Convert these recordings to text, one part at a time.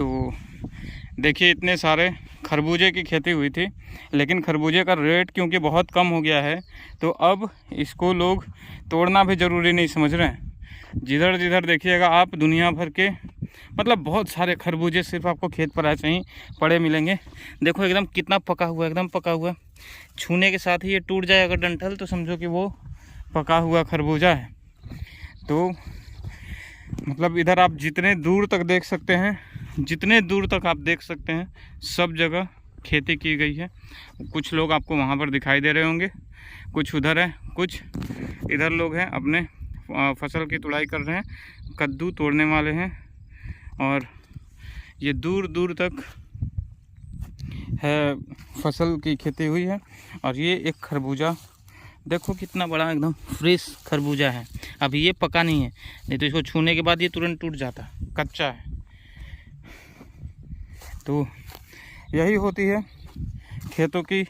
तो देखिए इतने सारे खरबूजे की खेती हुई थी, लेकिन खरबूजे का रेट क्योंकि बहुत कम हो गया है तो अब इसको लोग तोड़ना भी ज़रूरी नहीं समझ रहे हैं। जिधर जिधर देखिएगा आप दुनिया भर के मतलब बहुत सारे खरबूजे सिर्फ आपको खेत पर ऐसे ही पड़े मिलेंगे। देखो एकदम कितना पका हुआ, एकदम पका हुआ, छूने के साथ ही ये टूट जाए अगर डंठल तो समझो कि वो पका हुआ खरबूजा है। तो मतलब इधर आप जितने दूर तक देख सकते हैं, जितने दूर तक आप देख सकते हैं सब जगह खेती की गई है। कुछ लोग आपको वहाँ पर दिखाई दे रहे होंगे, कुछ उधर है, कुछ इधर लोग हैं अपने फसल की तुड़ाई कर रहे हैं, कद्दू तोड़ने वाले हैं। और ये दूर दूर तक है फसल की खेती हुई है। और ये एक खरबूजा देखो कितना बड़ा एकदम फ्रेश खरबूजा है। अभी ये पका नहीं है, नहीं तो इसको छूने के बाद ये तुरंत टूट जाता, कच्चा है। तो यही होती है खेतों की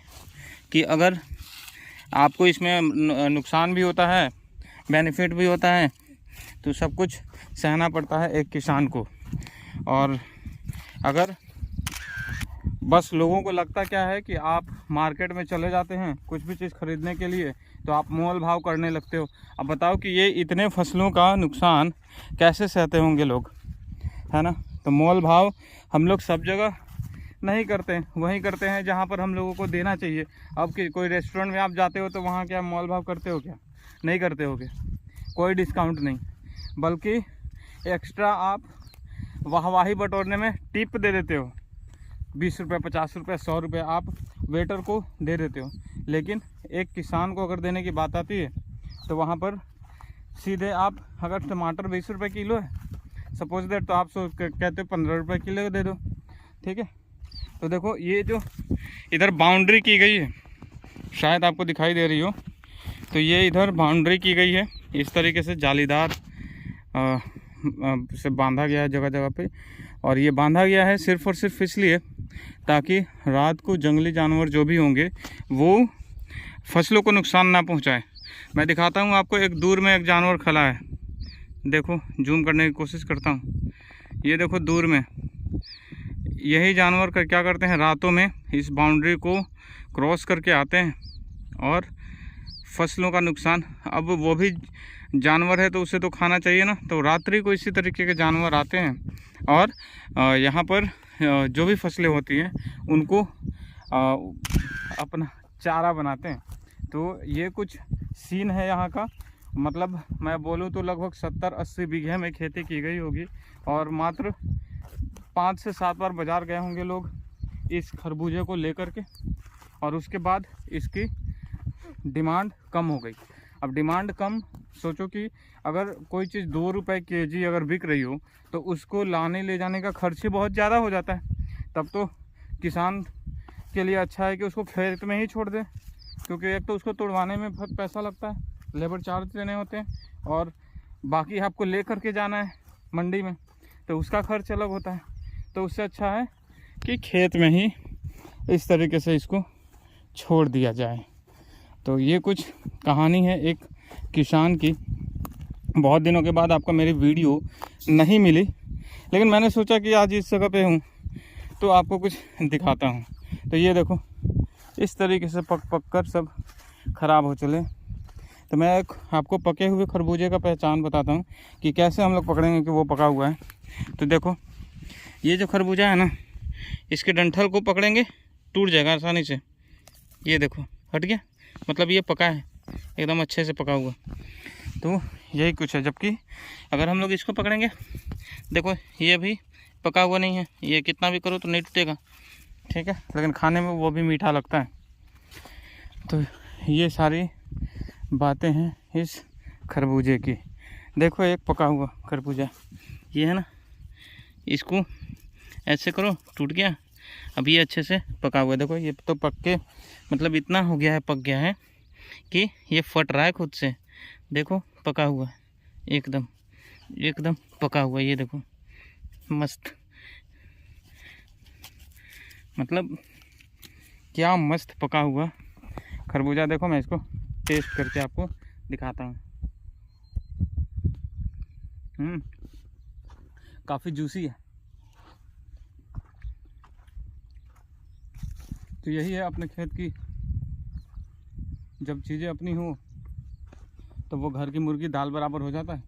कि अगर आपको इसमें नुकसान भी होता है, बेनिफिट भी होता है, तो सब कुछ सहना पड़ता है एक किसान को। और अगर बस लोगों को लगता क्या है कि आप मार्केट में चले जाते हैं कुछ भी चीज़ खरीदने के लिए तो आप मोल भाव करने लगते हो। अब बताओ कि ये इतने फसलों का नुकसान कैसे सहते होंगे लोग, है ना। तो मोल भाव हम लोग सब जगह नहीं करते हैं, वहीं करते हैं जहाँ पर हम लोगों को देना चाहिए। अब कि कोई रेस्टोरेंट में आप जाते हो तो वहाँ क्या मोल भाव करते हो क्या? नहीं करते हो क्या? कोई डिस्काउंट नहीं, बल्कि एक्स्ट्रा आप वाहवाही बटोरने में टिप दे देते हो। 20 रुपये, 50 रुपये, 100 रुपये आप वेटर को दे देते हो। लेकिन एक किसान को अगर देने की बात आती है तो वहाँ पर सीधे आप, अगर टमाटर 20 रुपये किलो है सपोज दैट, तो आप कहते हो 15 रुपये किलो दे दो, ठीक है। तो देखो ये जो इधर बाउंड्री की गई है, शायद आपको दिखाई दे रही हो, तो ये इधर बाउंड्री की गई है इस तरीके से जालीदार से बांधा गया है जगह जगह पे। और ये बांधा गया है सिर्फ़ और सिर्फ इसलिए ताकि रात को जंगली जानवर जो भी होंगे वो फसलों को नुकसान ना पहुंचाए। मैं दिखाता हूं आपको, एक दूर में एक जानवर खड़ा है, देखो जूम करने की कोशिश करता हूं। ये देखो दूर में, यही जानवर क्या करते हैं, रातों में इस बाउंड्री को क्रॉस करके आते हैं और फसलों का नुकसान। अब वो भी जानवर है तो उसे तो खाना चाहिए ना, तो रात्रि को इसी तरीके के जानवर आते हैं और यहाँ पर जो भी फसलें होती हैं उनको अपना चारा बनाते हैं। तो ये कुछ सीन है यहाँ का। मतलब मैं बोलूँ तो लगभग 70-80 बीघे में खेती की गई होगी और मात्र 5 से 7 बार बाज़ार गए होंगे लोग इस खरबूजे को लेकर के। और उसके बाद इसकी डिमांड कम हो गई। अब डिमांड कम, सोचो कि अगर कोई चीज़ 2 रुपये केजी अगर बिक रही हो तो उसको लाने ले जाने का खर्च ही बहुत ज़्यादा हो जाता है। तब तो किसान के लिए अच्छा है कि उसको खेत में ही छोड़ दें, क्योंकि एक तो उसको तोड़वाने में बहुत पैसा लगता है, लेबर चार्ज देने होते हैं, और बाकी आपको ले करके जाना है मंडी में तो उसका खर्च अलग होता है। तो उससे अच्छा है कि खेत में ही इस तरीके से इसको छोड़ दिया जाए। तो ये कुछ कहानी है एक किसान की। बहुत दिनों के बाद आपको मेरी वीडियो नहीं मिली, लेकिन मैंने सोचा कि आज इस जगह पे हूँ तो आपको कुछ दिखाता हूँ। तो ये देखो इस तरीके से पक पक कर सब ख़राब हो चले। तो मैं एक आपको पके हुए खरबूजे का पहचान बताता हूँ कि कैसे हम लोग पकड़ेंगे कि वो पका हुआ है। तो देखो ये जो खरबूजा है ना, इसके डंठल को पकड़ेंगे टूट जाएगा आसानी से। ये देखो हट गया, मतलब ये पका है, एकदम अच्छे से पका हुआ। तो यही कुछ है। जबकि अगर हम लोग इसको पकड़ेंगे, देखो ये भी पका हुआ नहीं है, ये कितना भी करो तो नहीं टूटेगा, ठीक है, लेकिन खाने में वो भी मीठा लगता है। तो ये सारी बातें हैं इस खरबूजे की। देखो एक पका हुआ खरबूजा ये है ना, इसको ऐसे करो टूट गया। अब ये अच्छे से पका हुआ है, देखो ये तो पक के मतलब इतना हो गया है, पक गया है कि ये फट रहा है खुद से। देखो पका हुआ है, एकदम एकदम पका हुआ है। ये देखो मस्त, मतलब क्या मस्त पका हुआ खरबूजा। देखो मैं इसको टेस्ट करके आपको दिखाता हूँ। काफ़ी जूसी है, तो यही है अपने खेत की, जब चीज़ें अपनी हो तो वो घर की मुर्गी दाल बराबर हो जाता है।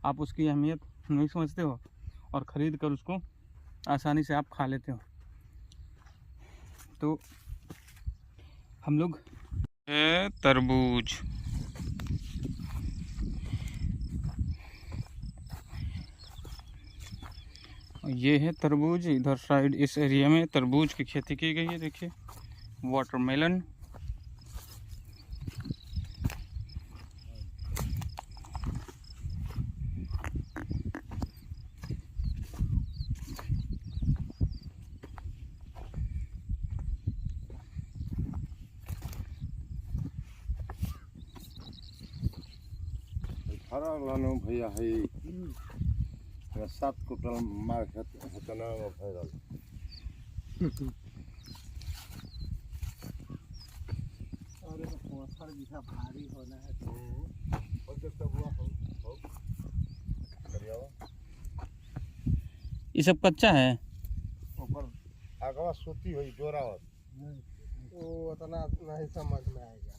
आप उसकी अहमियत नहीं समझते हो और ख़रीद कर उसको आसानी से आप खा लेते हो। तो हम लोग तरबूज, ये है तरबूज। इधर साइड इस एरिया में तरबूज की खेती की गई है। देखिए वाटरमेलन, लानो भैया है 7 कुंटल मार खतना फैरल। और ये पोखर जैसा भारी होना है तो और जब तक हुआ हो करियावा ये सब कच्चा है। ऊपर आगवा सूती हुई जोरावत वो उतना नहीं समझ में आएगा।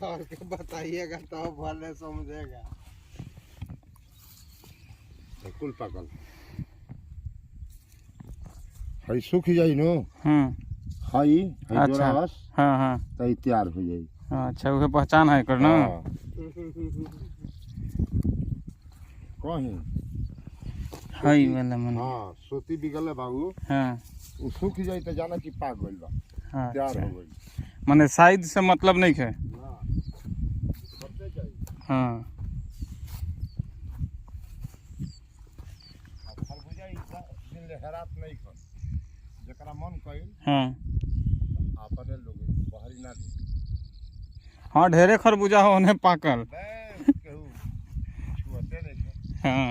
और के बताइएगा तो भले समझेगा। कुल पाकल हई सूख जाई नो। हई अच्छा। जोरावस हाँ तई तैयार हो जाई। अच्छा, उसे पहचान है करना। कहीं हई वाला मन। हाँ सूती बिगल बाबू। हाँ उ सूख जाई तो जाना कि पाक गइल बा, तैयार हो गई। माने साइज से मतलब नहीं है। ना करते चाहिए। हाँ खरबूजा इतना दिन ले हेरात नहीं खन जकरा मन कइल हाँ आपने लोग बाहरी ना दी हाँ, ढेरे खरबूजा होने पाकल। केहू छुअते नहीं थे। हाँ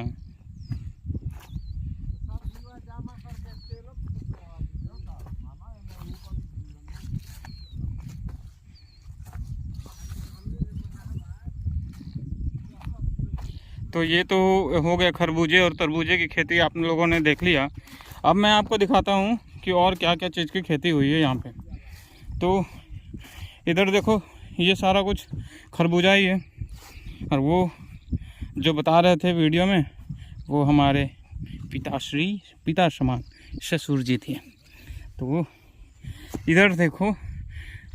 तो ये तो हो गया खरबूजे और तरबूजे की खेती आप लोगों ने देख लिया। अब मैं आपको दिखाता हूँ कि और क्या क्या चीज़ की खेती हुई है यहाँ पे। तो इधर देखो, ये सारा कुछ खरबूजा ही है। और वो जो बता रहे थे वीडियो में, वो हमारे पिता समान ससुर जी थे। तो वो इधर देखो,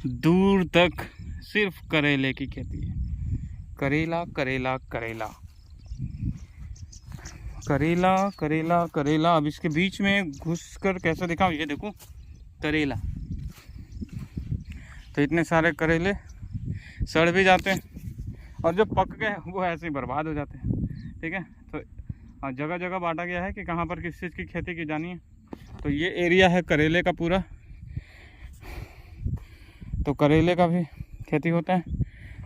दूर तक सिर्फ करेले की खेती है। करेला करेला करेला करेला करेला करेला। अब इसके बीच में घुस कर कैसे दिखाऊं, ये देखो करेला। तो इतने सारे करेले सड़ भी जाते हैं और जो पक गए वो ऐसे ही बर्बाद हो जाते हैं। ठीक है, तो जगह जगह बांटा गया है कि कहाँ पर किस चीज़ की खेती की जानी है। तो ये एरिया है करेले का पूरा, तो करेले का भी खेती होता है।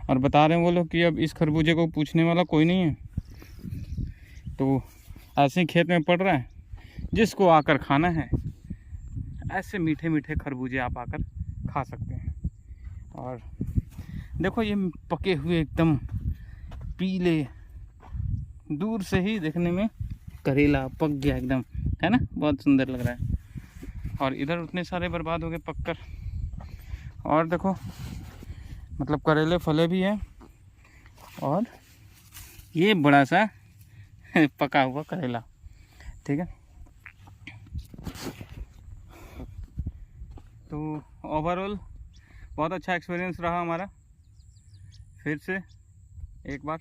और बता रहे हैं वो लोग कि अब इस खरबूजे को पूछने वाला कोई नहीं है, तो ऐसे ही खेत में पड़ रहा है। जिसको आकर खाना है, ऐसे मीठे मीठे खरबूजे आप आकर खा सकते हैं। और देखो ये पके हुए एकदम पीले, दूर से ही देखने में करेला पक गया एकदम, है ना, बहुत सुंदर लग रहा है। और इधर उतने सारे बर्बाद हो गए पककर। और देखो, मतलब करेले फले भी हैं और ये बड़ा सा पका हुआ करेला। ठीक है, तो ओवरऑल बहुत अच्छा एक्सपीरियंस रहा हमारा। फिर से एक बार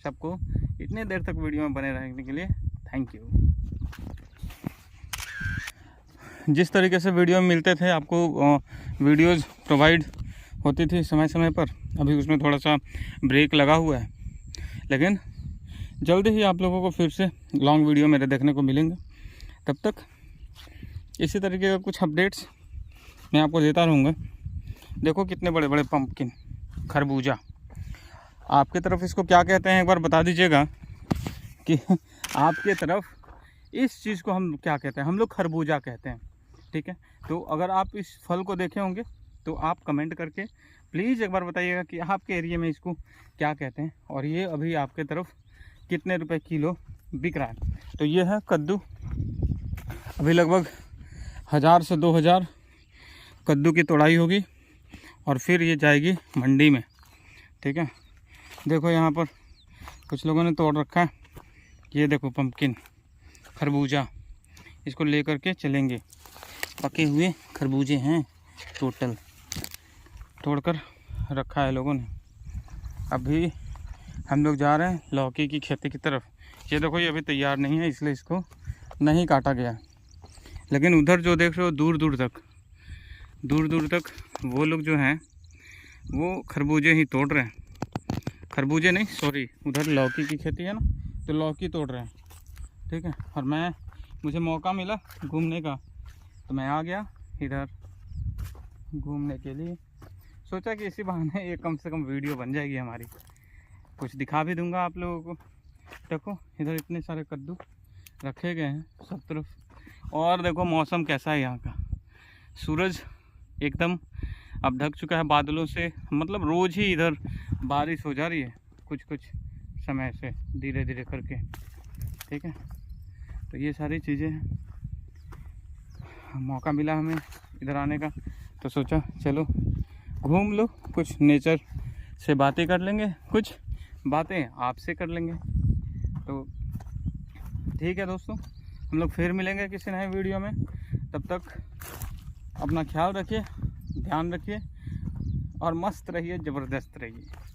सबको इतने देर तक वीडियो में बने रहने के लिए थैंक यू। जिस तरीके से वीडियो में मिलते थे आपको, वीडियोज़ प्रोवाइड होती थी समय समय पर, अभी उसमें थोड़ा सा ब्रेक लगा हुआ है, लेकिन जल्दी ही आप लोगों को फिर से लॉन्ग वीडियो मेरे देखने को मिलेंगे। तब तक इसी तरीके का कुछ अपडेट्स मैं आपको देता रहूँगा। देखो कितने बड़े बड़े पंपकिन, खरबूजा। आपके तरफ इसको क्या कहते हैं एक बार बता दीजिएगा कि आपके तरफ इस चीज़ को हम क्या कहते हैं। हम लोग खरबूजा कहते हैं। ठीक है, तो अगर आप इस फल को देखे होंगे तो आप कमेंट करके प्लीज़ एक बार बताइएगा कि आपके एरिया में इसको क्या कहते हैं और ये अभी आपके तरफ कितने रुपए किलो बिक रहा है। तो ये है कद्दू। अभी लगभग 1000 से 2000 कद्दू की तोड़ाई होगी और फिर ये जाएगी मंडी में। ठीक है, देखो यहाँ पर कुछ लोगों ने तोड़ रखा है। ये देखो पम्पकिन, खरबूजा, इसको लेकर के चलेंगे। पके हुए खरबूजे हैं टोटल, तोड़कर रखा है लोगों ने। अभी हम लोग जा रहे हैं लौकी की खेती की तरफ। ये देखो ये अभी तैयार नहीं है, इसलिए इसको नहीं काटा गया। लेकिन उधर जो देख रहे हो दूर दूर तक वो लोग जो हैं वो खरबूजे ही तोड़ रहे हैं। खरबूजे नहीं, सॉरी, उधर लौकी की खेती है ना, तो लौकी तोड़ रहे हैं। ठीक है, और मुझे मौका मिला घूमने का, तो मैं आ गया इधर घूमने के लिए। सोचा कि इसी बहाने ये कम से कम वीडियो बन जाएगी हमारी, कुछ दिखा भी दूंगा आप लोगों को। देखो इधर इतने सारे कद्दू रखे गए हैं सब तरफ। और देखो मौसम कैसा है यहाँ का, सूरज एकदम अब ढक चुका है बादलों से। मतलब रोज़ ही इधर बारिश हो जा रही है कुछ समय से, धीरे धीरे करके। ठीक है, तो ये सारी चीज़ें हैं। मौका मिला हमें इधर आने का, तो सोचा चलो घूम लो, कुछ नेचर से बातें कर लेंगे, कुछ बातें आपसे कर लेंगे। तो ठीक है दोस्तों, हम लोग फिर मिलेंगे किसी नए वीडियो में। तब तक अपना ख्याल रखिए, ध्यान रखिए और मस्त रहिए, ज़बरदस्त रहिए।